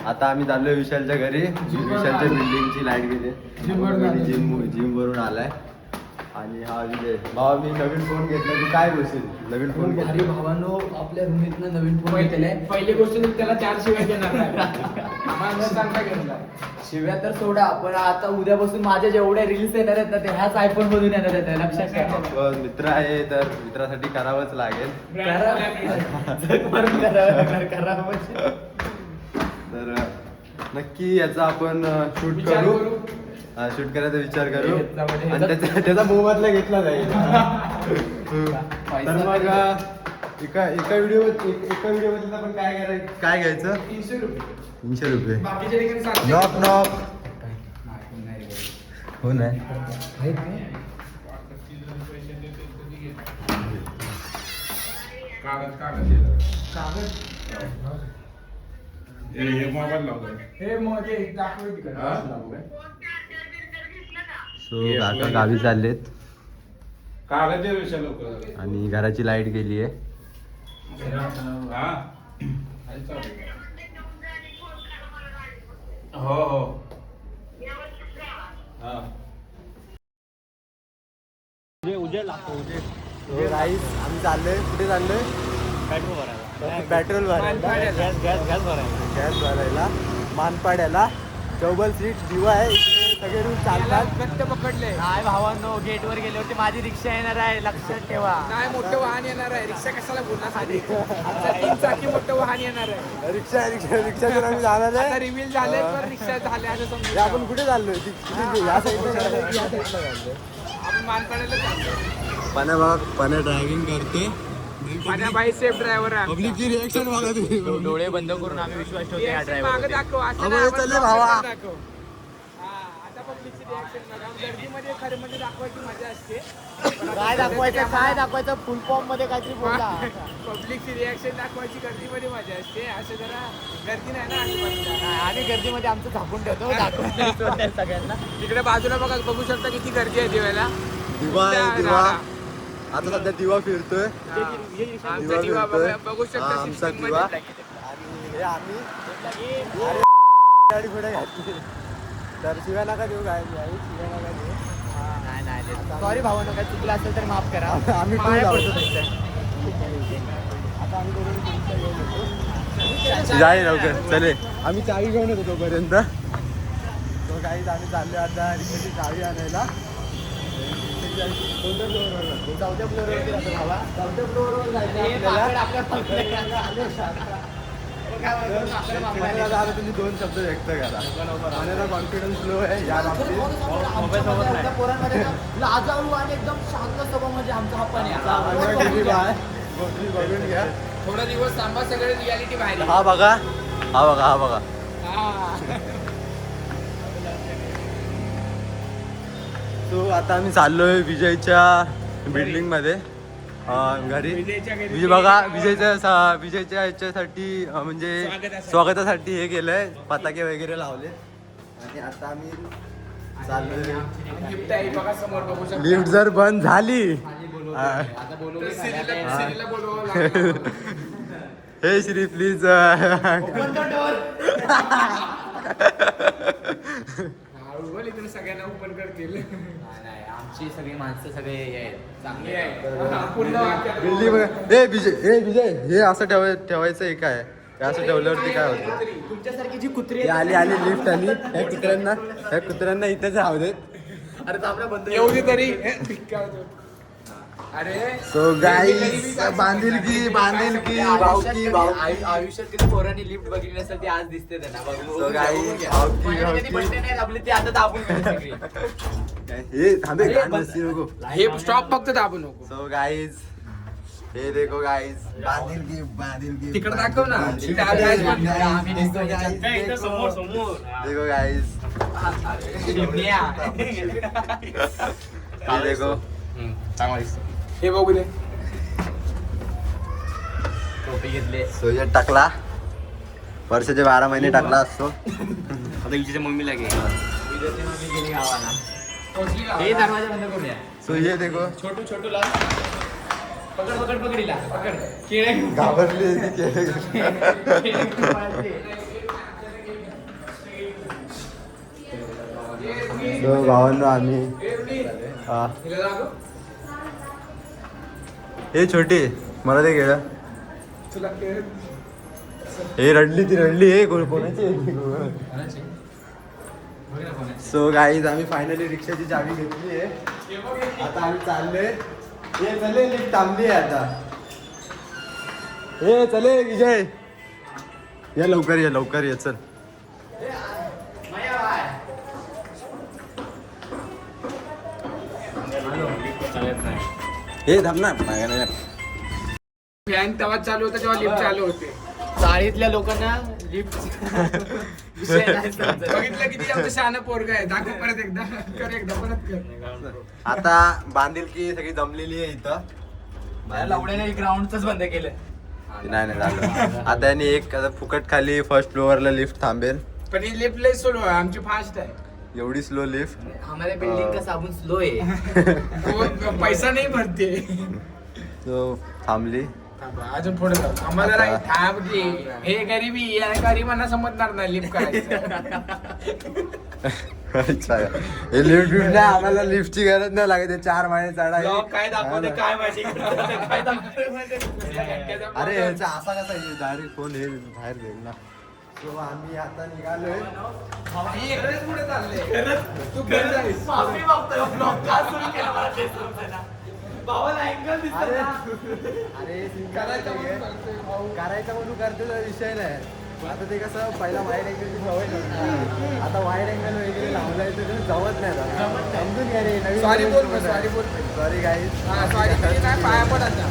आता आम्ही चाललोय विशालच्या घरी. विशालच्या बिल्डिंगची लाईट गेली. जिम वरून आलाय. आणि हा विजय भावा, मी नवीन फोन घेतला. तू काय बोलशील? नवीन फोन भारी भावानो, आपल्या रूमीतनं नवीन फोन घेतलाय. पहिली गोष्ट त्याला 4 शिवाय देणार शिव्या तर सोडा, पण आता उद्यापासून माझ्या जेवढ्या रील्स येणार आहेत ना ते ह्याच आयफोन मधून येणार आहेत, लक्षात ठेवा. मित्र आहे तर मित्रासाठी करावंच लागेल. तर नक्की याचा आपण शूट करू. शूट करायचा विचार करू आणि त्याचा मोबदला घेतला जाईल. तर मग एका व्हिडिओ मध्ये आपण काय घ्यायचं? 300 रुपये. Knock knock. हो नाही सो काका गावी चाललेत आणि घराची लाईट गेली आहे. हो हो उद्या आम्ही चाललोय. कुठे चाललोय? पेट्रोल भरायला, गॅस भरायला मानपाड्याला. डबल सीट दिवा आहे. सगळे रूम चालतात. गट्ट पकडले. नाही भावांनो, गेट वर गेल्यावरती माझी रिक्षा येणार आहे, लक्षात ठेवा. नाही, मोठं वाहन येणार आहे. रिक्षा कशाला बोलणार? आधी 3 चाकी मोठं वाहन येणार आहे. रिक्षा आम्ही जाणार आहे. आता रिव्हील झाले तर रिक्षा झाले असं समजू. आपण कुठे चाललोय? या साईडला आपण मानपाड्याला चाललो. पण्या ड्रायव्हिंग करते. बाई सेफ ड्रायव्हर आहे. पब्लिकची रिएक्शन बघा तुम्ही. डोळे बंद करून आम्ही विश्वास ठेवतो या मागं ड्रायव्हर. दाखव. असं अबे, नाही, आपण चले समोर भावा. दाखव. हा, आता पब्लिकची रिएक्शन बघा. गर्दीमध्ये खरं म्हणजे दाखवायची मजा असते. काय दाखवायचं फुल फॉर्म मध्ये काहीतरी बोला. पब्लिकची रिएक्शन दाखवायची गर्दीमध्ये मजा असते. असं जरा गर्दी नाही ना आजूबाजूला. आम्ही गर्दीमध्ये आमचं झाकून ठेवतो, दाखवतो सगळ्यांना. तिकडे बाजूला बघू शकता किती गर्दी आहे दिव्याला. दिवा आहे, दिवा. आता सध्या दिवा फिरतोय. आमचा दिवा बघू शकता. आमचा 16 दिवा. मध्ये. आणि हे आम्ही गाडी पुढे घातली. तर शिव्या नका देऊ. काय शिव्या नका देऊ. नाही सॉरी भावांनो, काय चुकलं असेल तर माफ करा. आम्ही पाया पडतो तुमच्या. आता आम्ही जाय लवकर. चले, आम्ही चावी घेऊन येतो तोपर्यंत. तो काही आम्ही चाललो आता रिक्षाची चावी आणायला. चौथ्या फ्लोअरवरती जातो भावा. चौथ्या फ्लोअरवर आता तुम्ही 2 शब्द व्यक्त करा. माझा कॉन्फिडन्स लो आहे या बाबतीत. पोरांमध्ये लाजाळू आणि एकदम शांत स्वभाव म्हणजे आमचा हा पण आहे. बघून घ्या. थोडा दिवस थांबा, सगळे रियालिटी बाहेर. हा बघा. सो आता आम्ही चाललोय विजयच्या बिल्डिंग मध्ये घरी. विजय बघा, विजयच्या ह्याच्यासाठी म्हणजे स्वागतासाठी हे केलंय, पताके वगैरे लावले. आणि आता आम्ही चाललोय. लिफ्ट आहे बघा समोर, बघू शकता. लिफ्ट जर बंद झाली सिरीला बोलवावं लागलं. हे श्री प्लीज बोल, इकडे सगळ्यांना ओपन करतील. नाही, आमची सगळी माणसं सगळे चांगली पूर्ण वाक्यात. बिल्डिंग विजय हे असं ठेवायचं आहे काय? हे असं ठेवल्यावरती काय होतं? तुमच्यासारखी जी कुत्री आली लिफ्ट आली. ह्या कुत्र्यांना इथेच राहू देत. अरे आपल्या बंद एवढी तरी. अरे सो गाईस, बांधिलकी भावकी आयुष्यात कधी पोरांनी लिफ्ट बघितली नसेल ती आज दिसते त्यांना. So guys, भावकी आपली ती आता दाबून गेली सगळी. हे थांबे गाणं नसती नको. हे स्टॉप फक्त दाबू नको. सो गाईज, हे देखो गाईज, बांधिलकी तिकडे दाखव ना. आम्ही दिसतो देखो गाईज, हे देखो. हे बघू दे. टोपी घेतले. सोयत टाकला. वर्षाचे 12 महिने टाकला असतो. आता हिच्या मम्मीला घे. मम्मी गेली गावाला. हे दरवाजा बंद करूया. सो ये देखो. छोटू ला पकड केळे घाबरली. So, भावांनो आम्ही हा. हे छोटी मला ते गेलं हे रडली ती रडली हे कोणाची. सो गाईज आम्ही फायनली रिक्षाची चावी घेतली आहे. आता आम्ही चाललोय. हे चले लिफ्ट थांबली आहे आता. हे चले विजय या लवकर ये चल. हे थांब ना फॅन तेव्हा चालू होता जेव्हा लिफ्ट चालू होते. चाळीतल्या लोकांना लिफ्ट बघितलं किती आमचं शहाणं पोरग आहे. दाखव परत एकदा परत कर. आता बांधिलकी सगळी जमलेली आहे इथं. लवड्याने ग्राउंडच बंद केलं. नाही झालं. आता यांनी एक फुकट खाली फर्स्ट फ्लोअरला लिफ्ट थांबेल. पण ही लिफ्ट लय स्लो आहे आमची फास्ट आहे. एवढी स्लो लिफ्ट. हमारे बिल्डिंग का साबुन स्लो आहे. तो पैसा नाही भरते. तो थांबली. अजून पुढे जाऊ. आम्हाला नाही थांबली. हे गरिबी आणि गरिबांना समजणार नाही लिफ्ट करायचं. अच्छा हे लिफ्ट नाही आम्हाला लिफ्टची गरज नाही लागत. 4 महिने चढायला काय दाखवते काय माहिती. अरे ह्याचा असा कसा डायरेक्ट फोन हे बाहेर जाईल ना. सो आम्ही आता निघालोय. मी इकडेच पुढे चालले. तू घरी जाईस. अरे करायचं म्हणून करते विषय नाही. आता ते कसं पहिला वाईड अँगलची सवय नव्हती. आता वाईड अँगल वगैरे लावलाय तर जमत नाही आता. समजून घ्या रे. नवीन सॉरी बोल सॉरी गाईज. सॉरी काय पाया पडायचा.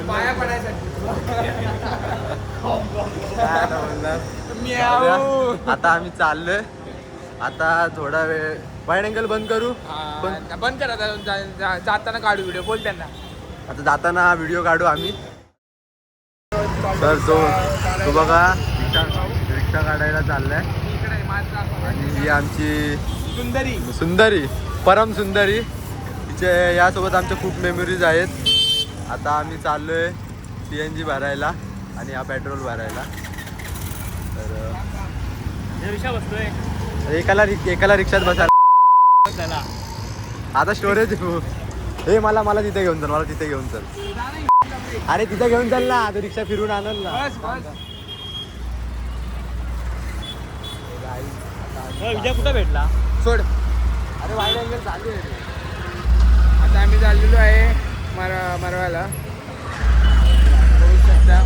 पाया पडायसाठी. आता आम्ही चाललोय. आता थोडा वेळ वाईड अँगल बंद करू. बंद करा. जाताना काढू व्हिडिओ. बोल त्यांना. आता जाताना व्हिडिओ काढू आम्ही. तर तो बघा रिक्षा काढायला चाललाय. आणि ही आमची सुंदरी परम सुंदरी. तिचे यासोबत आमच्या खूप मेमरीज आहेत. आता आम्ही चाललोय CNG भरायला आणि हा पेट्रोल भरायला. तर एकाला रिक्षात बसायला. आता स्टोरेज हे मला तिथे घेऊन चल. अरे तिथे घेऊन चल ना. आता रिक्षा फिरून आणल ना. विजय कुठे भेटला सोड. अरे वाईड अँगल चालू आहे. आता आम्ही चाललेलो आहे मरवायला. बघू शकता.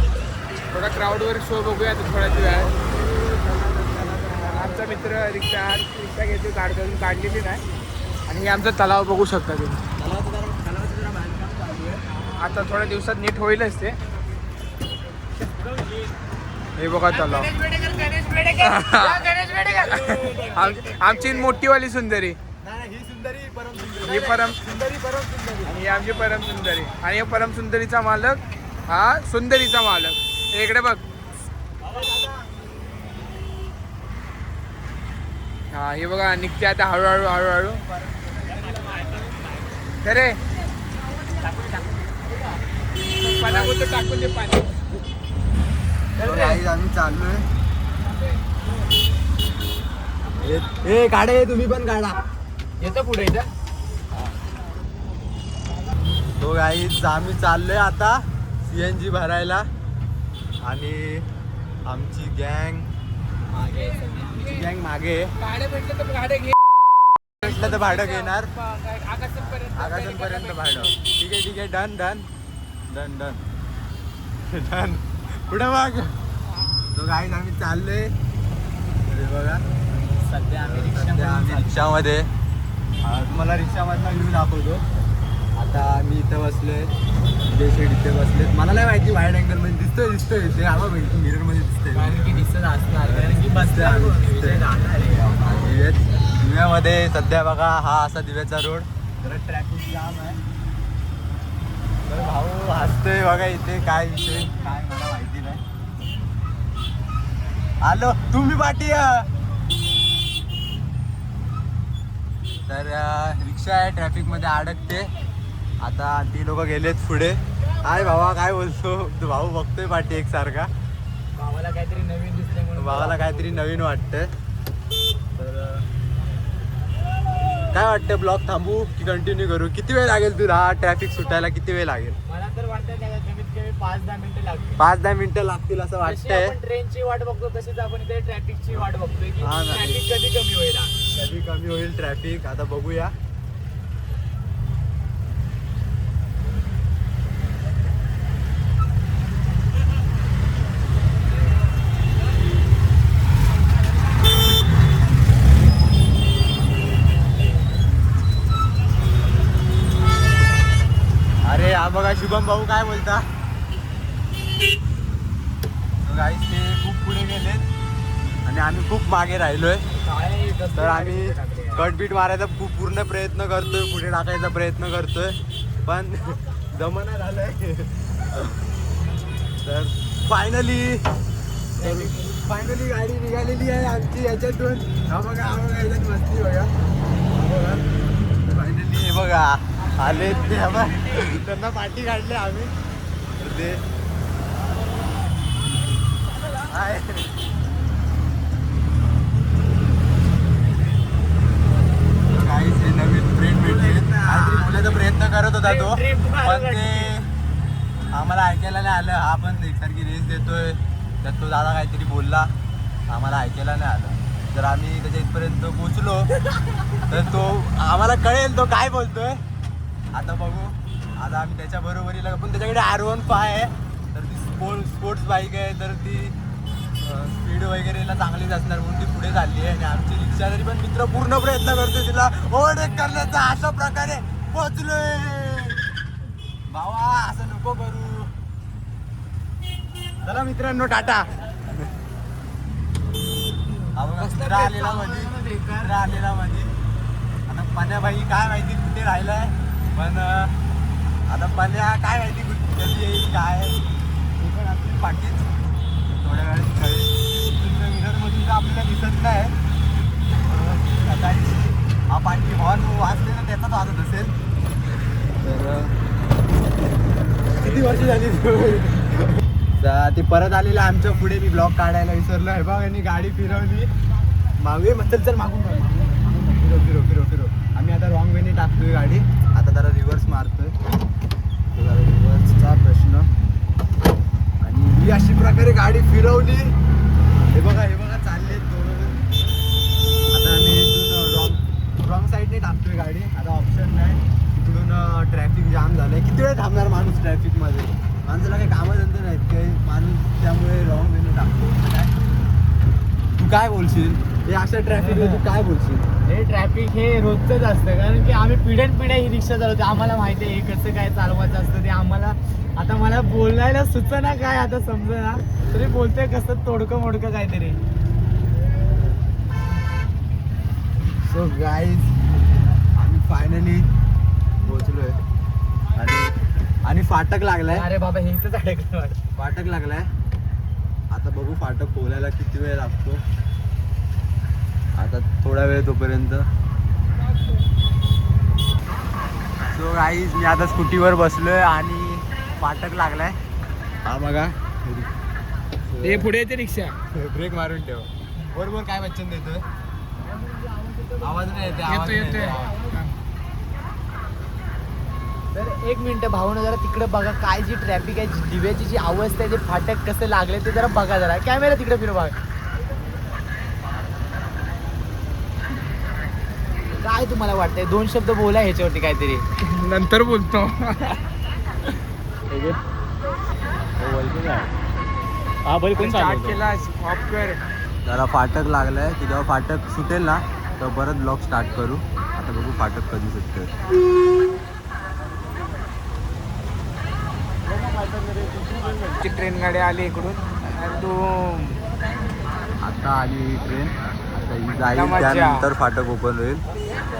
थोडा क्राऊडवर शो बघूया थोड्याच वेळात. आमचा मित्र रिक्षा घेतो काढलेली नाही. आणि हे आमचा तलाव बघू शकता तुम्ही. आता थोड्या दिवसात नीट होईलच ते. हे बघा तलाव. आमची मोठीवाली सुंदरी. ही परम सुंदरी आणि ही आमची परम सुंदरी. आणि परम सुंदरीचा मालक हा सुंदरीचा मालक. इकडे बघ. हा हे बघा निघते आता हळूहळू. अरे पाण्याबद्दल टाकून दे पाणी. आम्ही चाललोय. हे काढे तुम्ही पण काढा. येतो पुढे इथं. तो गाईज आम्ही चाललोय आता CNG भरायला. आणि आमची गँग मागे. गाड्या भेटलं तर गाड्या घे. भेटलं तर भाडं घेणार. आकाशपर्यंत भाडं. ठीक आहे. डन पुढे मग. तो गाईज आम्ही चाललोय. बघा सध्या आम्ही रिक्षामध्ये. तुम्हाला रिक्षामधला व्ह्यू दाखवतो. आता मी इथं बसलोय. शेड इथे बसलेत. मला नाही माहिती वाईड अँगल मध्ये दिसतोय ते आम्हाला मिरर मध्ये दिसतंय. दिव्यामध्ये सध्या बघा हा असा दिव्याचा रोड. जरा ट्रॅफिक जाम आहे. तर भाऊ हसतोय बघा इथे. काय विषय काय मला माहिती नाही. आलो तुम्ही पाठी. तर रिक्षा आहे ट्रॅफिक मध्ये अडकते. आता ती लोक गेलेत पुढे. काय भावा काय बोलतो तू. भाऊ बघतोय पाठी एकसारखा. भावाला काहीतरी नवीन दिसतंय म्हणून भावाला काहीतरी नवीन वाटतंय. काय वाटतं ब्लॉग थांबू की कंटिन्यू करू? किती वेळ लागेल तुला ट्रॅफिक सुटायला? किती वेळ लागेल? मला तर वाटतं त्याला कमीत कमी 5-10 मिनिटं लागतील. 5-10 मिनिटं लागतील असं जशी वाटतंय. आपण ट्रेनची वाट बघतो तशीच आपण इथे ट्रॅफिकची वाट बघतोय की हा ना. ट्रॅफिक कधी कमी होईल. कधी कमी होईल ट्रॅफिक आता बघूया. अरे हा बघा शुभम भाऊ काय बोलता? गाईस ते खूप पुढे गेलेत आणि आम्ही खूप मागे राहिलोय. तर आम्ही कटबीट मारायचा खूप पूर्ण प्रयत्न करतोय, पुढे टाकायचा प्रयत्न करतोय पण जमाना झालंय. तर फायनली गाडी निघालेली आहे आमची याच्यातून. हा बघा याच्यात मस्ती बघा. फायनली हे बघा आले ते. त्यांना पाठी काढले आम्ही. तर ते आहे. काहीच हे नवीन फ्रेंड भेटले. काहीतरी बोलायचा प्रयत्न करत होता तो पण ते आम्हाला ऐकायला नाही आलं. हा पण एकसारखी रेस देतोय त्यात तो दादा काहीतरी बोलला, आम्हाला ऐकायला नाही आलं. जर आम्ही त्याच्या इथपर्यंत पोचलो तर तो आम्हाला कळेल तो काय बोलतोय. आता बघू. आता आम्ही त्याच्या बरोबरीला पण त्याच्याकडे R15 आहे तर ती स्पोर्ट्स बाईक आहे तर ती स्पीड वगैरेला चांगलीच असणार म्हणून ती पुढे चालली आहे. आणि आमची रिक्षा तरी पण मित्र पूर्ण प्रयत्न करतोय तिला ओव्हरटेक करण्याचा. अशा प्रकारे पोहोचलोय. भावा असं नको करू. चला मित्रांनो टाटा. मित्र आलेला मध्ये आता पण्याबाई काय माहिती कुठे राहिलाय पण आता पण्या काय माहिती कधी येईल काय. ते पण आपली पाठीच थोड्या वेळात कळेल. मिररमधून तर आपल्याला दिसत नाही. सकाळी हा पाठी हॉर्न वाजते ना त्याचाच वाजत असेल. तर किती वर्ष झाली ती परत आलेला आमच्या पुढे. मी ब्लॉग काढायला विसरलो आहे बघ. यांनी गाडी फिरवली मागे. चल मागून फिरो. आम्ही आता रॉंग वेने टाकतोय गाडी. आता जरा रिव्हर्स मारतोय. रिव्हर्सचा प्रश्न. आणि ही अशी प्रकारे गाडी फिरवली. हे बघा चालले दोन. आता आम्ही इथून रॉंग साईडने टाकतोय गाडी. आता ऑप्शन नाही. इकडून ट्रॅफिक जाम झालंय. किती वेळ थांबणार माणूस ट्रॅफिकमध्ये? माणसाला काही कामधंदे नाहीत काही. माणूस त्यामुळे रॉंग वेने टाकतो. काय तू काय बोलशील हे अशा ट्रॅफिकला? तू काय बोलशील? हे ट्रॅफिक हे रोजचंच असतं कारण की आम्ही पिढ्यानपिढ्या ही रिक्षा चालवतो. आम्हाला माहिती आहे हे कसं काय चालवायचं असतं ते. आम्हाला आता मला बोलायला सुचना काय आता समजा तरी बोलतोय कसं तोडकं मोडकं काहीतरी. सो गाईज आम्ही फायनली पोहोचलोय आणि फाटक लागलाय. अरे बाबा हे इथंच अडकलं. फाटक लागलाय. आता बघू फाटक खोलायला किती वेळ लागतो. आता थोडा वेळ तोपर्यंत. सो गाईज मी आता स्कूटीवर बसलोय आणि फाटक लागलाय. हा बघा ते पुढे येते रिक्षा. ब्रेक मारून ठेव. बरोबर काय वचन देतोय? आवाज नाही येतोय. तर एक मिनिट भावना जरा तिकडे बघा काय जी ट्रॅफिक आहे, दिव्याची जी अवस्था आहे, ते फाटक कसं लागले ते जरा बघा. जरा कॅमेरा तिकडे फिरवा. काय तुम्हाला वाटतंय? 2 शब्द बोला ह्याच्यावरती काहीतरी. नंतर बोलतो. हा बोल. कोण स्टार्ट केला ऑफ कर. जरा फाटक लागलाय की जेव्हा फाटक सुटेल ना तर परत ब्लॉग स्टार्ट करू. आता बघू फाटक कधी सुटतंय. ट्रेन गाडी आली इकडून आणि तू आता आली ट्रेन. आता ही जाईल मजा. त्यानंतर फाटक ओपन होईल.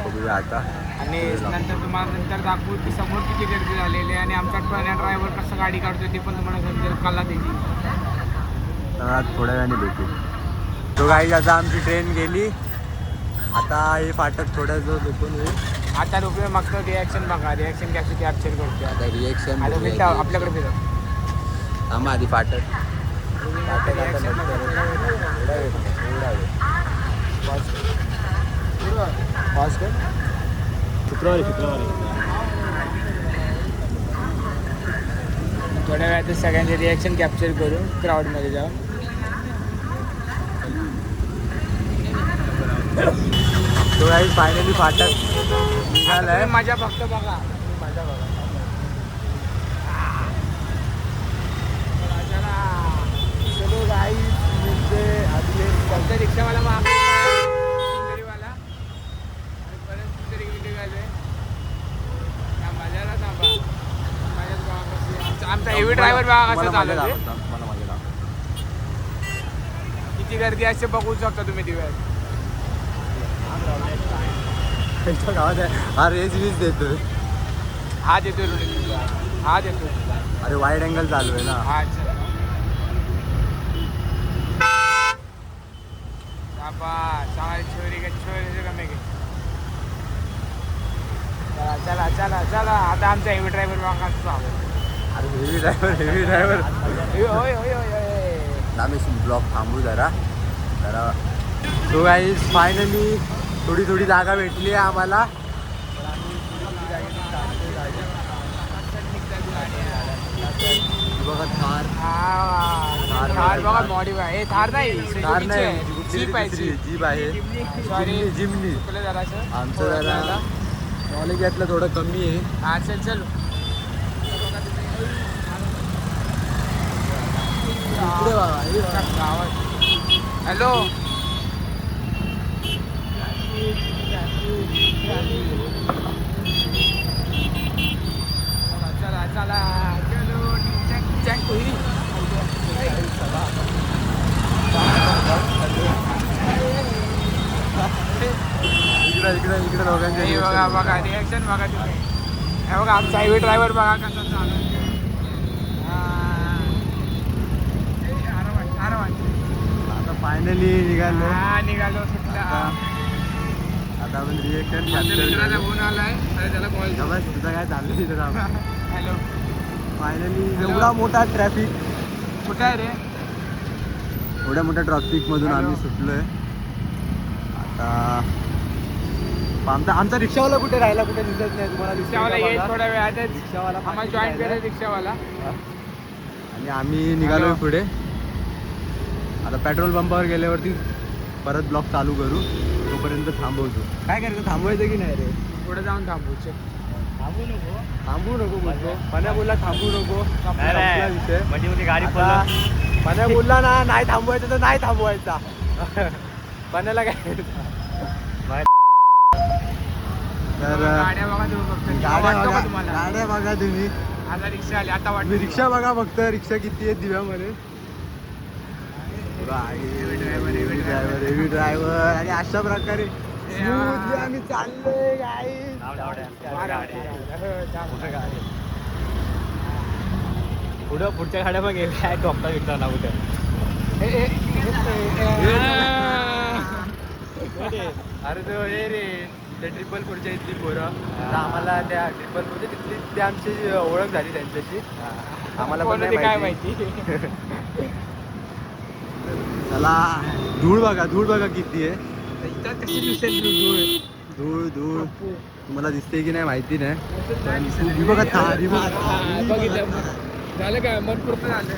बघूया आता. आणि नंतर तुम्हाला नंतर दाखवू की समोर किती गर्दी झालेली आहे आणि आमचा ड्रायव्हर कसं गाडी काढतोय ते पण तुम्हाला समजेल. कला त्याची तर थोड्या वेळाने भेटू. तो गाईज आता आमची ट्रेन गेली. आता हे फाटक थोड्या दिवस ओपन होईल. आता रुपये मागतो. रिॲक्शन बघा. रिॲक्शन कॅपॅसिटी कॅप्चर करतो. आता रिएक्शन आता फिरता आपल्याकडे फिरत थांबा आधी फाटक. फाटक आता फास्ट कर. शुक्रवारी थोड्या वेळात सगळ्यांचे रिॲक्शन कॅप्चर करू क्राऊडमध्ये जाऊन. तो काही फायनली फाटक निघालाय. माझ्या फक्त बघा माझ्या बघा चलो गाई म्हणजे आमचा रिक्षावाला सुंदरीवाला आणि परत सुंदरी निघाले. माझ्याला थांबा माझ्याच गावापासून आमचा हेवी ड्रायव्हर बघा कसं चालवतोय. किती गर्दी असते बघू शकता तुम्ही दिव्यात. गावात आहे हा रेस वीज देतोय. हा देतोय ऋणी हा देतोय. अरे वाईड अँगल चालू आहे ना. हा सामारी छोरी का छोरी से कमी की. चला चला चला आता आमचा हेवी ड्रायव्हर बघा कसं अरे हेवी ड्रायव्हर होय होय होय होय. आम्ही ब्लॉक थांबू जरा. सो गाईज फायनली थोडी जागा भेटली आहे आम्हाला. बघा थार बघा मॉडिफाय थार नाही जीप आहे जीप आहे. सॉरी जिमनी चुकलं जरासं. आमचं जरा नॉलेज यातलं थोडं कमी आहे. हा चल चल हॅलो चला चला चलो चॅक होईल. इकडे दोघांचे बघा बघा रिॲक्शन बघा तुम्ही. हे बघा आमचा हायवे ड्रायव्हर बघा कसा चालू. आता फायनली निघालो. हा निघालो सुटला. आता आपण रिएक्शन मित्राचा फोन आलाय अरे त्याला कॉल. तुझं काय चाललं तिथं. हॅलो फायनली एवढा मोठा ट्रॅफिक. कुठं आहे रे. एवढ्या मोठ्या ट्रॅफिक मधून आम्ही सुटलोय. आता आमचा रिक्षावाला कुठे राहिला कुठे दिसत नाही तुम्हाला. रिक्षावाला येईल थोड्या वेळात. रिक्षावाला आम्हाला जॉईन करेल रिक्षावाला. आणि आम्ही निघालोय पुढे. आता पेट्रोल पंपावर गेल्यावरती परत ब्लॉक चालू करू. तोपर्यंत थांबवतो. काय करायचं थांबवायचं की नाही रे. पुढे जाऊन थांबूचे. थांबू नको बोलतो. पण्या बोलला थांबू नको. विषय म्हणजे गाडी पण्या बोलला ना नाही थांबवायचं तर नाही थांबवायचा. पण्याला काय तर गाड्या बघा तुम्ही फक्त. तुम्हाला गाड्या बघा तुम्ही. आता रिक्षा आली आता वाटतं. रिक्षा बघा फक्त. रिक्षा किती आहे दिव्यामध्ये. हेवी ड्रायव्हर आणि अशा प्रकारे smoothly आम्ही चाललोय गाईस. पुढच्या गाड्या मग गेल्या टॉपटा विकता ना कुठे. अरे तो हे रे त्या ट्रिपल फोरच्या इथली पोरं. आम्हाला त्या ट्रिपल फोरच्या तिथली ते आमची ओळख झाली त्यांच्याशी. आम्हाला पण नाही काय माहिती. माहिती. चला धूळ बघा किती आहे. कशी दिसेल धूळ तुम्हाला दिसते की नाही माहिती नाही. बघा बघितलं झालं काय मन पूर्ण झालं.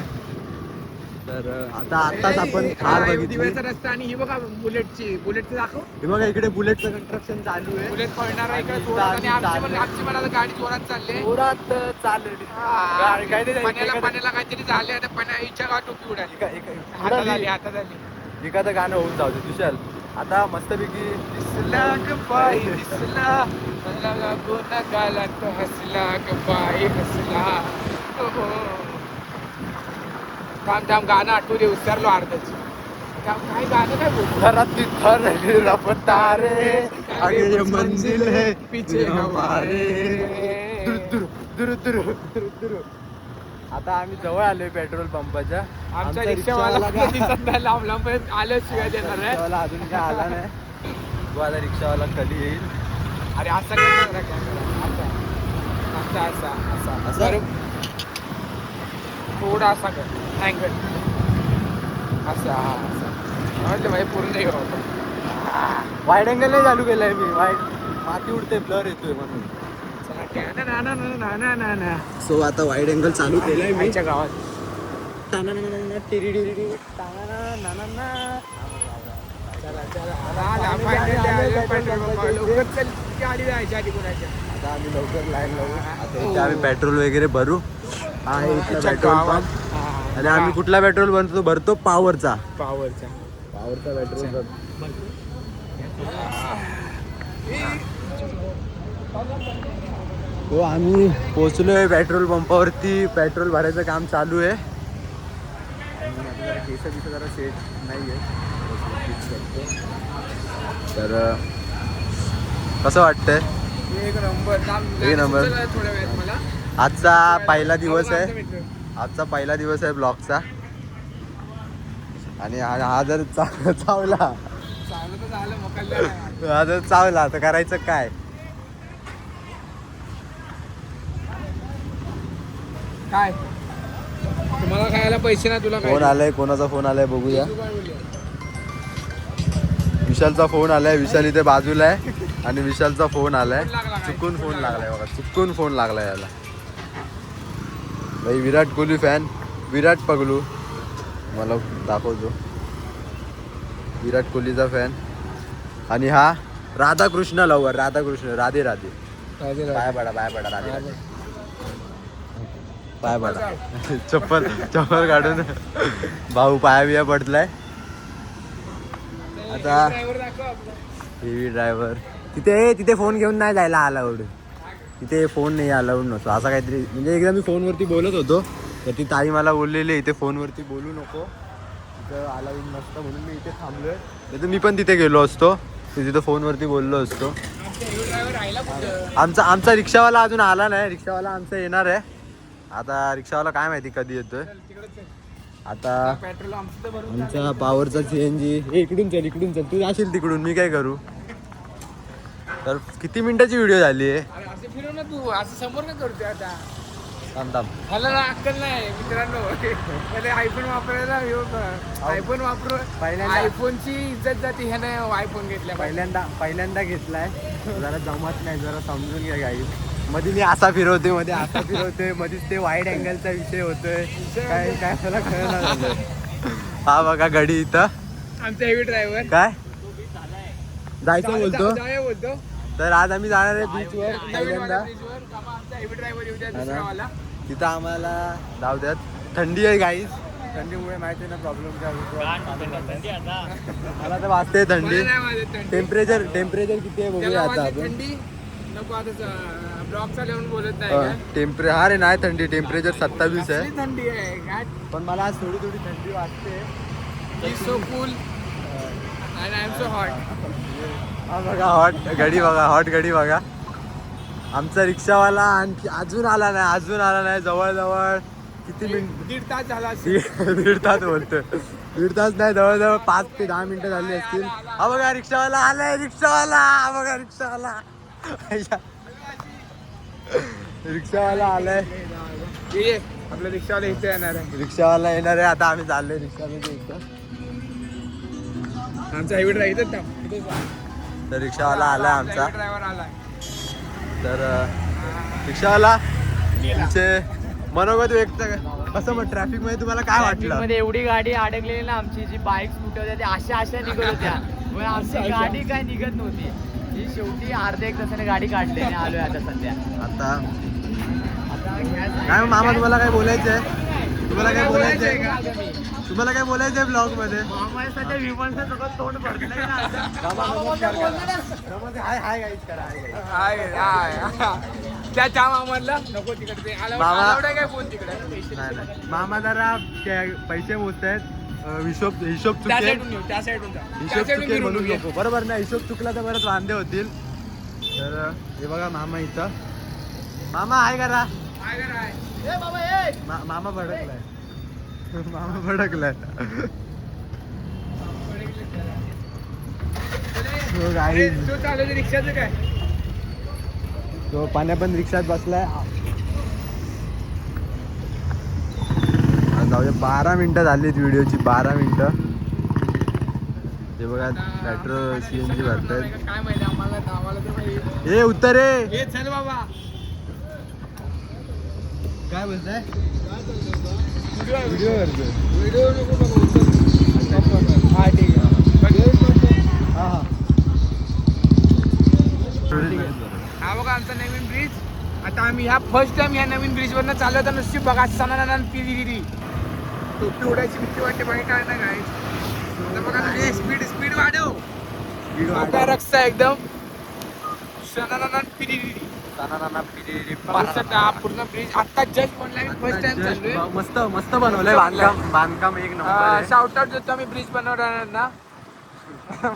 तर आताच आपण थार बघितली. दिव्याचा रस्ता आणि ही बघा बुलेटची दाखव. हे बघा इकडे बुलेटचं कन्स्ट्रक्शन चालू आहे. बुलेट पळणार आहे इकडे जोरात. आणि आमची पण आता गाडी जोरात चालली. जोरात चालली. पाण्याला काहीतरी झाले. आता पाण्या इच्छा का टोपी उडाली. हातात आली. एखादं गाणं होऊन जाऊ दे तुषार. आता मस्तपैकी दिसला गपाई दिसला मला गुन्हा गाला तो हसला गपाई हसला. थांब गाणं आठवू दे. उतरलो अर्धच. काय गाणं काय बोलतो. रपता रे आगे मंजिल है पीछे हमारे. आता आम्ही जवळ आलोय पेट्रोल पंपाच्या. आमचा रिक्षावाला लांब लांब आलं शिवाय देणार आहे. रिक्षावाला अजून काय आला नाही. तो आता रिक्षावाला कधी येईल. अरे असा काय असा थोडा असा कर अँगल असा. म्हटलं भाई पूर्ण वाईड अँगल नाही चालू केलाय मी. वाईड माती उडते ब्लर येतोय म्हणून. ना सो आता वाईड अँगल चालू केलाय मी. आईच्या गावात गाडी जायच्या आधी कोणाच्या. आता आम्ही लवकर लाईन लावू. आता इथे आम्ही पेट्रोल वगैरे भरू. हा इथला पेट्रोल पंप. आणि आम्ही कुठला पेट्रोल भरतो पॉवरचा पावरचा पेट्रोल. हो आम्ही पोहोचलोय पेट्रोल पंपावरती. पेट्रोल भरायचं काम चालू आहे. केस जरा सेट नाही आहे तर कसं वाटतंय? एक नंबर एक नंबर. थोड्या वेळात मला आजचा पहिला दिवस आहे. आजचा पहिला दिवस आहे ब्लॉगचा. आणि हा जर चावला चालू तर झालं मग कल्याण. हा जर चावला तर करायचं काय? काय तुम्हाला खायला पैसे ना तुला फोन आलाय. कोणाचा फोन आलाय बघूया. विशालचा फोन आलाय. विशाल इथे बाजूला आहे आणि विशालचा फोन आलाय. चुकून फोन लागलाय बघा. चुकून फोन लागलाय याला. भाई विराट कोहली फॅन. विराट पगलू मला दाखवतो. विराट कोहलीचा फॅन. आणि हा राधाकृष्ण लवर. राधाकृष्ण. राधे राधे. पाय पडा राधे राधे. पाय पडा. चप्पल काढून भाऊ पाया बिया पडलाय. आता हेवी ड्रायव्हर तिथे फोन घेऊन नाही जायला अलाउड. तिथे फोन नाही अलाउड नसतो असं काहीतरी. म्हणजे एकदा मी फोनवरती बोलत होतो तर ती ताई मला बोललेली इथे फोनवरती बोलू नको, तिथं अलाउड नसतं म्हणून मी इथे थांबलोय. नाही तर मी पण तिथे गेलो असतो. तिथं फोनवरती बोललो असतो. आमचा रिक्षावाला अजून आला नाही. रिक्षावाला आमचा येणार आहे. आता रिक्षावाला काय माहिती कधी येतोय. आता आमचा पॉवरचा CNG. इकडून चल तू जाशील तिकडून मी काय करू. तर किती मिनिटाची व्हिडिओ झाली आहे. असं फिरव ना तू. असं समोर नाही करतोय आता. थांब मला अक्कल नाही मित्रांनो. पहिले आयफोन वापरायला आयफोन वापरू. आयफोनची इज्जत जाते. ह्याने आयफोन घेतला. पहिल्यांदा घेतलाय. जरा जमत नाही. जरा समजून घ्या गाई. मध्ये मी असा फिरवते मध्येच ते वाईड अँगलचा विषय होतोय. काय मला कळलं झालं. हा बघा गडी इथं. आमचा हेवी ड्रायव्हर काय जायचं बोलतो. बोलतो तर आज आम्ही जाणार आहे बीचवर पहिल्यांदा. हेवी ड्रायव्हर येऊ द्या दुसरावाला. तिथं आम्हाला जाऊ द्यात. थंडी आहे गाईस. थंडीमुळे माहिती आहे ना प्रॉब्लेम काय होतो. मला तर वाजते थंडी. टेम्परेचर किती आहे बघूया आता आपण. थंडी नको आता ब्लॉग चालवून बोलत नाही. हा रे नाही थंडी. टेम्परेचर 27 आहे. थंडी आहे काय. पण मला आज थोडी थंडी वाटते. So cool and I am so hot. हा बघा हॉट गडी बघा. आमचा रिक्षावाला आणखी अजून आला नाही. जवळ किती मिनिट. दीड तास झाला. दीड तास बोलतोय. दीड तास नाही जवळ 5 ते 10 मिनिटं झाली असतील. हा बघा रिक्षावाला आलाय. रिक्षावाला आलाय. आपल्या रिक्षावाला इथे येणार आहे. रिक्षावाला येणार आहे. आता आम्ही चाललोय रिक्षावाला इथं. आमचा हेवी ड्रायव्हर तर रिक्षावाला आलाय आमचा. ड्रायव्हर आलाय. तर रिक्षावाला तुमचे मनोगत व्यक्त कसं मग ट्रॅफिक मध्ये तुम्हाला काय वाटलं. मध्ये एवढी गाडी अडकलेली ना आमची जी बाईक स्कूटर होत्या त्या अशा निघत होत्या. मग आमची गाडी काय निघत नव्हती. ही शेवटी अर्ध्या एक तासाने गाडी काढली आणि आलोय आता सध्या. आता काय मामा तुम्हाला काय बोलायचंय. तुम्हाला काय बोलायचंय ब्लॉग मध्ये. सध्या विमानचं सगळं तोंड भरलंय ना. हाय गाईज करा. त्या मामाला नको तिकडे मामा काय फोन तिकडे. नाही मामा जरा पैसे मोजतायत. हिशोब त्या चुकेल म्हणून नको. बरोबर ना. हिशोब चुकला तर बरंच वांदे होतील. तर हे बघा मामा इथं. मामा आहे करा. मामा भडकलाय. रिक्षाचं काय. तो पाण्या पण रिक्षात बसलाय. जाऊया. 12 मिनिटं झालीत व्हिडिओची. 12 मिनिटं. ते बघा पेट्रोल CNG भरतायत. काय माहिती आम्हाला तर माहिती. ए उत्तर रे. हे चल बाबा. काय बोलताय? व्हिडिओ नको बघू. हा ठीक आहे. हा बघा आमचा नवीन ब्रिज. आता आम्ही ह्या फर्स्ट टाइम ह्या नवीन ब्रिज वरनं चाललो तर नुसती बघा सणाना पिरी टोपी उडायची भीती वाटते बाई काय नाही काय. आता बघा स्पीड वाढव. मोठा रस्ता एकदम सणाना पिरी पूर्ण ब्रिज आता जस्ट बनलाय. फर्स्ट टाइम चाललोय. मस्त मस्त बनवलंय बांधकाम एक नंबर. शाउट आउट देतो आम्ही ब्रिज बनवणार ना.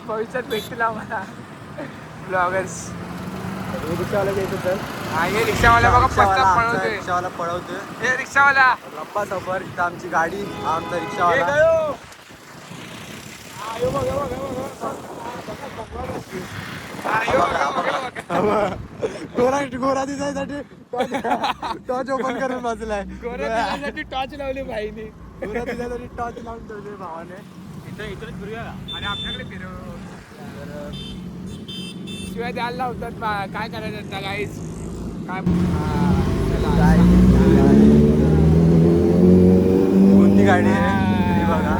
भविष्यात भेटतील आम्हाला ब्लॉगर्स. हा हे रिक्षावाला बघा पळवतोय. रिक्षावाला पळवतोय. हे रिक्षावाला लंबा सफर. इथं आमची गाडी हा आमचा रिक्षावाला. गोरा दिसायसाठी टॉर्च ओपन करून बसलाय. टॉर्च लावली भाईने. गोरा दिसायसाठी टॉर्च लावून ठेवले भावाने. इथूनच फिरूया का? अरे आपल्याकडे फिरव. शिवाय द्यायला लावतात काय करायचं आता गाईज. काय कोणती गाडी आहे बघा.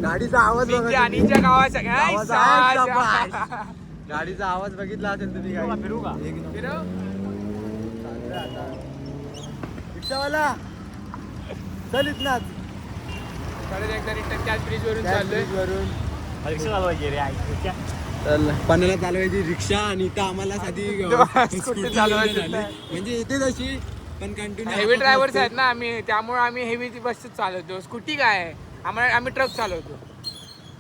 गाडीचा आवाज बघा. आणीच्या गावाचा गाडीचा आवाज बघितला असेल तुम्ही. फिरू का? रिक्षावाला चल इथनाच. एकदा रिटर्न त्याच ब्रिज वरून चाललोय. रिक्षा चालवायची रे. पन्नाला चालवायची रिक्षा आणि इथं आम्हाला साधी स्कूटी चालवायची. म्हणजे येते तशी पण कंटिन्यू. हेवी ड्रायव्हर्स आहेत ना आम्ही, त्यामुळे आम्ही हेवी बसच चालवतो. स्कूटी काय आहे आम्हाला, आम्ही ट्रक चालवतो.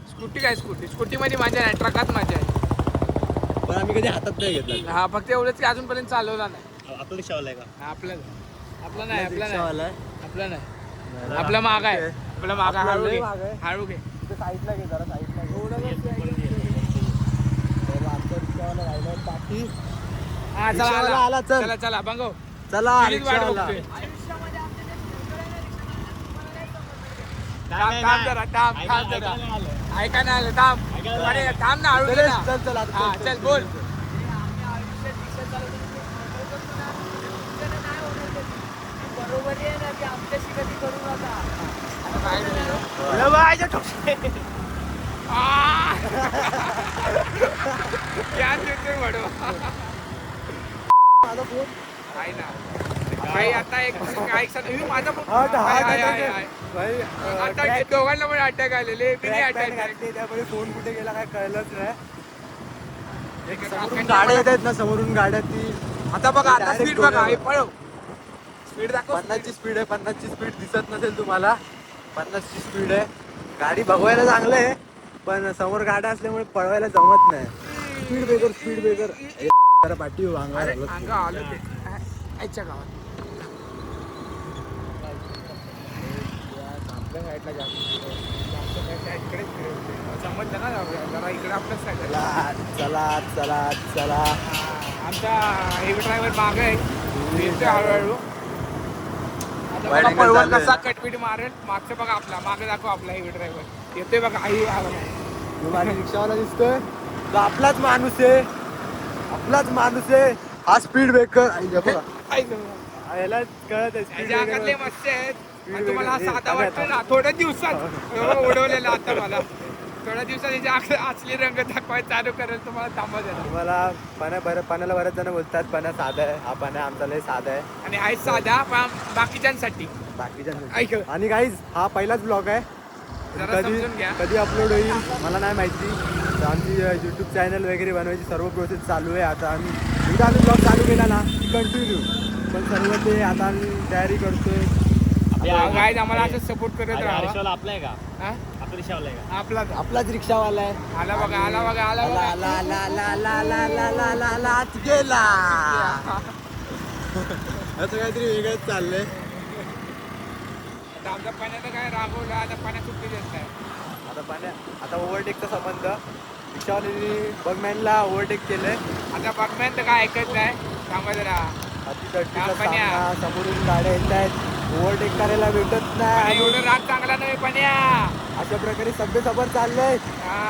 स्कूटी काय स्कूटी मध्ये मजा नाही, ट्रकात मजा आहे. पण आम्ही कधी हातात नाही घेतला. हा फक्त एवढंच की अजूनपर्यंत चालवला नाही. आपलं रिक्षावाला आहे का? आपला नाही आपला नाही आपला माग आहे. आपला माग हळू घे. साईडला घे जरा साईडला घे. हा आला, चल. चला चला बंगो. चला वाट रिक्षावाला. बघतोय. थांब जरा. ऐका ना आलं थांब. अरे थांब ना हळू घे ना. चल आता हा चल बोल. भाई आता एक माझा आता दोघांना पण अटॅक आलेले. त्यामुळे फोन कुठे गेला काय कळलंच नाही. गाड्या येत आहेत ना समोरून गाड्या ती. आता बघा आता स्पीड बघा. पळव स्पीड दाखव. 50ची स्पीड आहे. 50ची स्पीड दिसत नसेल तुम्हाला. 50ची स्पीड आहे. गाडी बघवायला चांगलं आहे पण समोर गाड्या असल्यामुळे पळवायला जमत नाही. स्पीड ब्रेकर जरा पाठी अंगा आलं ते आईच्या गावात. आपल्या साईडला समजलं ना जरा इकडे आपल्या साईडला. चला आमचा हेवी ड्रायव्हर मागे आहे. हळूहळू Wide angle पळवून चालू आहे. कसा कटपीट मारेल. मागचं बघा आपला मागे दाखव. आपला हेवी ड्रायव्हर येतोय बघा. आई आला नाही. रिक्षावाला दिसतोय तो आपलाच माणूस आहे. हा स्पीड ब्रेकर याला कळत आहे. जगातले मस्त आहेत. आणि तुम्हाला हा साधा वाटतो ना थोड्या दिवसात उडवलेला. आता मला थोड्या दिवसात याची असली रंग दाखवायला चालू करेल तुम्हाला. थांबा जरा. तुम्हाला पाण्याला बरेच जण बोलतात पाण्या साधा आहे. हा पाण्या आमचा लय साधा आहे आणि आहे साधा पण बाकीच्यांसाठी. ऐक. आणि गाईज हा पहिलाच ब्लॉग आहे. जरा समजून घ्या. कधी अपलोड होईल मला नाही माहिती. तर आमची यूट्यूब चॅनल वगैरे बनवायची सर्व प्रोसेस चालू आहे. आता आम्ही ब्लॉग चालू केला ना कंटिन्यू. पण सर्व ते आता आम्ही तयारी करतोय. गाईज आम्हाला असं सपोर्ट करत राहा. आपला आहे का? हा? आपला रिक्षावाला आहे का? आपलाच रिक्षावाला आहे. आला बघा गेला. असं काहीतरी वेगळंच चाललंय. आमच्या पाण्याचं काय रागवलं. आता पाण्यात सुट्टी देत नाही. आता ओव्हरटेकचा संबंध. रिक्षावाल्यांनी बगमॅनला ओव्हरटेक केलंय. आता बघण्यात तर काय ऐकत नाही. थांबा जरा. समोरून गाड्या येत आहेत. ओव्हरटेक करायला भेटत पण नाही. एवढं राग चांगला नाही पण या अशा प्रकारे सभ्य सफर चाललंय. हा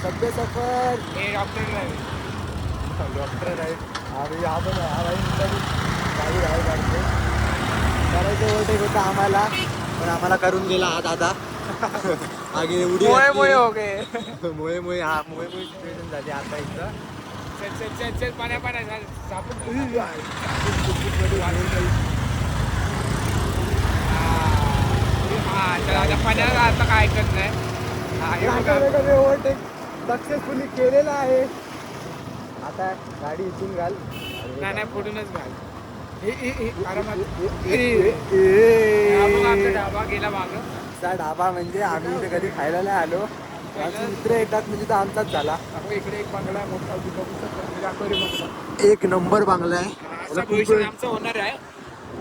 सभ्य सफर. हे डॉक्टर ड्रायव्हर डॉक्टर आहे आम्ही. हा पण हा बाई गाडी आहे काढते. करायचं ओव्हरटेक होतं आम्हाला, पण आम्हाला करून गेला हा दादा. आगे उडी मोये घातली. मोये हो गए. मोये मोये हा मोये मोये सिच्युएशन झाली आता इथं. चल पाण्या पाण्या सापून हा तर आता पाण्याला आता काय ऐकत नाही. हा हे बघा. ओव्हरटेक सक्सेसफुली केलेला आहे. आता गाडी इथून घाल. नाही नाही फोडूनच घाल. आरामात. ए, हा बघा आमचा ढाबा गेला मागं. चा ढाबा म्हणजे आम्ही इथे कधी खायला नाही आलो. आमचे मित्र येतात म्हणजे तो आमचाच झाला. आपण इकडे एक बंगला आहे मोठा दाखवली बंगला. एक नंबर बांगला आहे. असं भविष्य आमचं होणार आहे.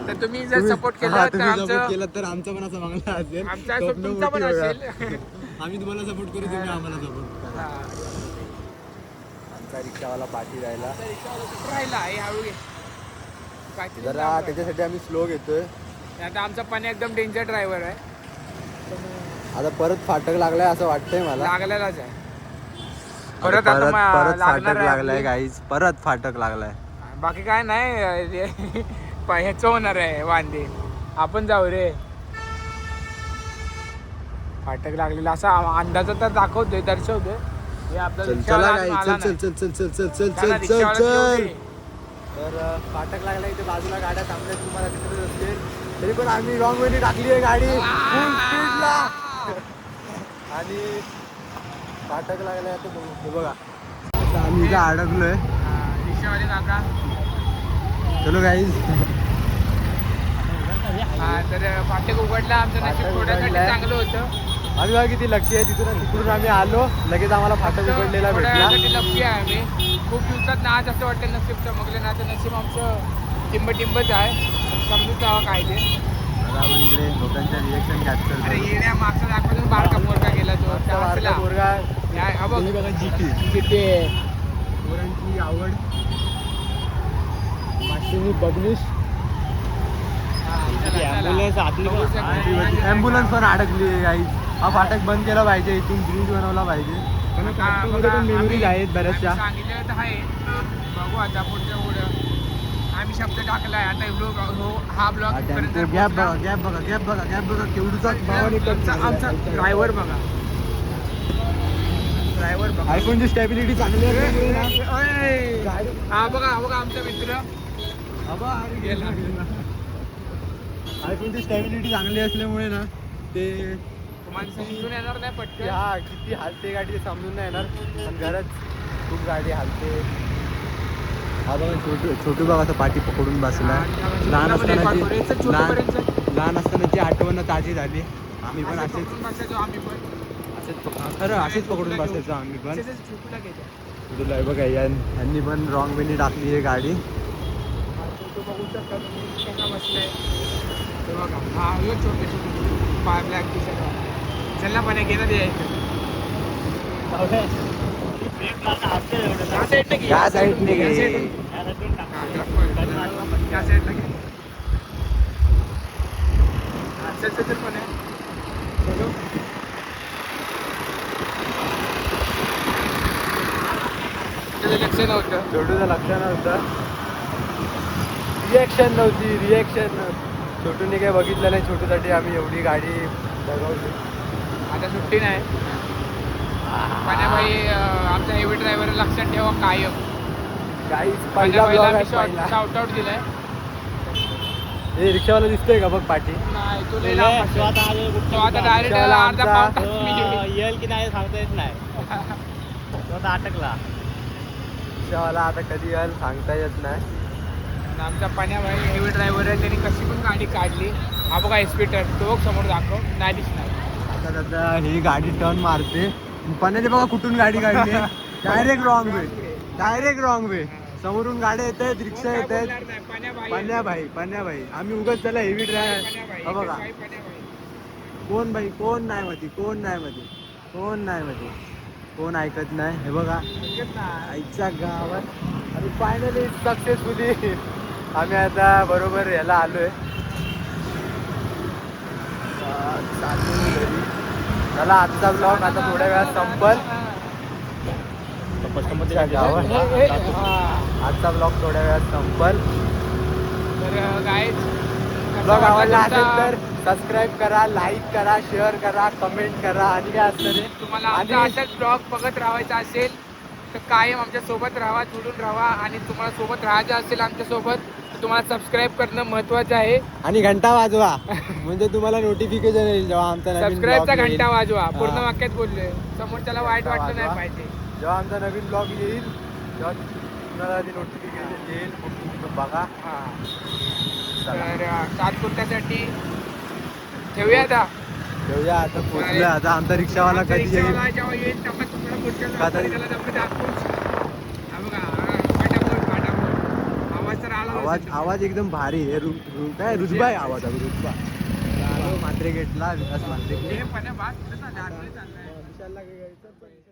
तर तुम्ही जर सपोर्ट केला तर तुम्ही सपोर्ट आमचं केला तर आमचा पण असा बांगला असेल. आमचा स्वप्न तुमचा पण मोठी असेल. होणार. आम्ही तुम्हाला सपोर्ट करू, तुम्ही आम्हाला सपोर्ट करा. आमचा रिक्षावाला पाठी जायला राहिला हे हळू घे. काहीतरी जरा लांब आहे. त्याच्यासाठी आम्ही स्लो घेतोय. आता आमचा पाणी एकदम डेंजर ड्रायव्हर आहे. आता परत फाटक लागलाय असं वाटतंय मला. लागलेलाच आहे. परत आता परत लागणार फाटक आहे लागलाय आपली. गाईज, परत फाटक लागलाय. बाकी काय नाही. ह्याचं होणार आहे वांदे. आपण जाऊ रे. फाटक लागलेला असा अंदाज तर दाखवतोय, दर्शवतोय. हे आपलं चल रिक्षावाला चला अजून गाईज, आला चल नाही. चल चल चल चल चल चल चला, चल चल रिक्षावाला चल. जेवढे. तर फाटक लागला इथे बाजूला गाड्या थांबल्या तुम्हाला दिसत असतील. तरी पण आम्ही रॉंग वेने टाकली आहे गाडी फुल स्पीडला. आणि फाटक लागलाय आता हे बघा. आता आम्ही इथं अडकलोय. हा, रिक्षावाले काका. चलो गाईज. हा तर फाटक उघडला. आमचं नशीब फाटक थोड्यासाठी उघडलाय. चांगलं होतं. आम्ही बघा किती लक्षी आहे. तिकडून आम्ही आलो लगेच आम्हाला फाटक उघडलेला थोड्या भेटला. वेळासाठी लकी आहे आम्ही. खूप दिवसात ना आज असं वाटतं नशीब चमकलं ना. तर नशीब आमचं टिंबच आहे. समजून जावं काय ते. आता आपण इकडे लोकांच्या रिएक्शन कॅप्चर अरे करू. येण्या मागचा दाखवतो बारका पोरका गेला तो आमचा बारका हसला. पोरगा हा बघ तुम्ही बघा GT. किती पोरांची आवड. माशिनी बबलिश. ॲम्ब्युलन्स पण अडकली गाईज. हा फाटक बंद केला पाहिजे, इथून ब्रिज बनवला पाहिजे. पण फाटकमध्ये पण मेमरीज आहेत बऱ्याचशा. सांगितलं तर आहे. बघू आता पुढच्या पुढं आम्ही शब्द टाकलाय. आता हा ब्लॉग गॅप बघा गॅप बघा गॅप बघा गॅप बघा केवढूचा भावाने आमचा ड्रायव्हर बघा. ड्रायव्हर बघा. आयफोनची स्टॅबिलिटी चांगली आहे ना. हा बघा आमचा मित्र आयफोनची स्टॅबिलिटी चांगली असल्यामुळे ना ते तुम्हाला समजून येणार नाही पटकन. हा किती हालते गाडी ते समजून नाही येणार. पण घरात खूप गाडी हालते. हा बघा छोटू बघा असं पाठी पकडून बसला. लहान असतानाची आठवण ताजी झाली. आम्ही पण असेच खरं असेच पकडून बसायचो आम्ही पण. तुला बघा यांनी पण रॉंग वेनी टाकली आहे गाडी. बघू शकता तुम्ही कसा बसलाय. बघा हा यो छोटे ब्लॅक टी शर्ट. चल ना पण गेलं ते या साईडने घे. चल पण लक्ष नव्हतं. छोटूचं लक्ष नव्हतं. रिएक्शन छोटूने काही बघितलं नाही. छोटूसाठी आम्ही एवढी गाडी बघवली. आता सुट्टी नाही. पाण्याबाई आमचा हेवी ड्रायव्हर लक्षात ठेवा कायम. गाईच पहिला ब्लॉग आहे पहिला. शाउट आउट दिलाय. हे रिक्षावाला दिसतोय का बघ पाठी. नाही तो लय लांब आहे. तो आता डायरेक्ट रिक्षावाला अर्धा पाऊण तास मी येईल की नाही सांगता येत नाही. तो आता अटकला. रिक्षावाला आता कधी याल सांगता येत नाही. आमचा पाण्याबाई हेवी ड्रायव्हर आहे. त्यांनी कशी पण गाडी काढली. हा बघा एस्पीटर तो समोर दाखव. नाही दिसणार. आता दादा ही गाडी टर्न मारते. पाण्याने बघा कुठून गाडी काढली. डायरेक्ट रॉंग वे. समोरून गाड्या येत आहेत, रिक्षा येत आहेत. पाण्याबाई आम्ही उगाच त्याला हेवी ड्रायव्हर. बघा कोण नाही मध्ये कोण ऐकत नाही. हे बघा आईच्या गावात आणि फायनली सक्सेसफुली आम्ही आता बरोबर याला आलोय. चला आजचा ब्लॉग आता थोड्या वेळात संपल. आजचा ब्लॉग थोड्या वेळात संपल. तर गाईज ब्लॉग आवडला असेल तर सबस्क्राईब करा, लाईक करा, शेअर करा, कमेंट करा आणि काय असतं ते तुम्हाला आमचा असाच ब्लॉग बघत राहायचा असेल तर कायम आमच्या सोबत राहा, जोडून राहा. आणि तुम्हाला सोबत राहायचं असेल आमच्या सोबत तर तुम्हाला सबस्क्राईब करणं महत्वाचं आहे. आणि घंटा वाजवा म्हणजे तुम्हाला नोटिफिकेशन येईल जेव्हा आमचा नवीन सबस्क्राईबचा vlog येईल. घंटा वाजवा. पूर्ण हा. वाक्यात बोललोय, समोरच्याला वाईट वाटलं नाही वाजवा. पाहिजे. जेव्हा आमचा नवीन ब्लॉग येईल तेव्हा तुम्हाला नोटिफिकेशन येईल, मग तुम्ही तो बघा. हा. चला. तर तात्पुरत्यासाठी ठेवूया आता. ठेवूया आता, पोहोचलोय आता. आमचा रिक्षावाला आमच्या कधी येईल रिक्षावाला जेव्हा येईल तेव्हा तुम्हाला पुढच्या का तरी- त्याला दाखवू दाखवूच. हा बघा, हा, फाटाफूट. आवाज तर आला आवाज असेल. आवाज एकदम भारी आहे. काय रुजबा आहे आवाज, रुजबा. आलो मात्रे गेटला, विकास मात्रे गेट. हे पण आहे, बास, इथं चाललंय, आतमध्ये चाललंय. विशालला काय घ्यायचं पण.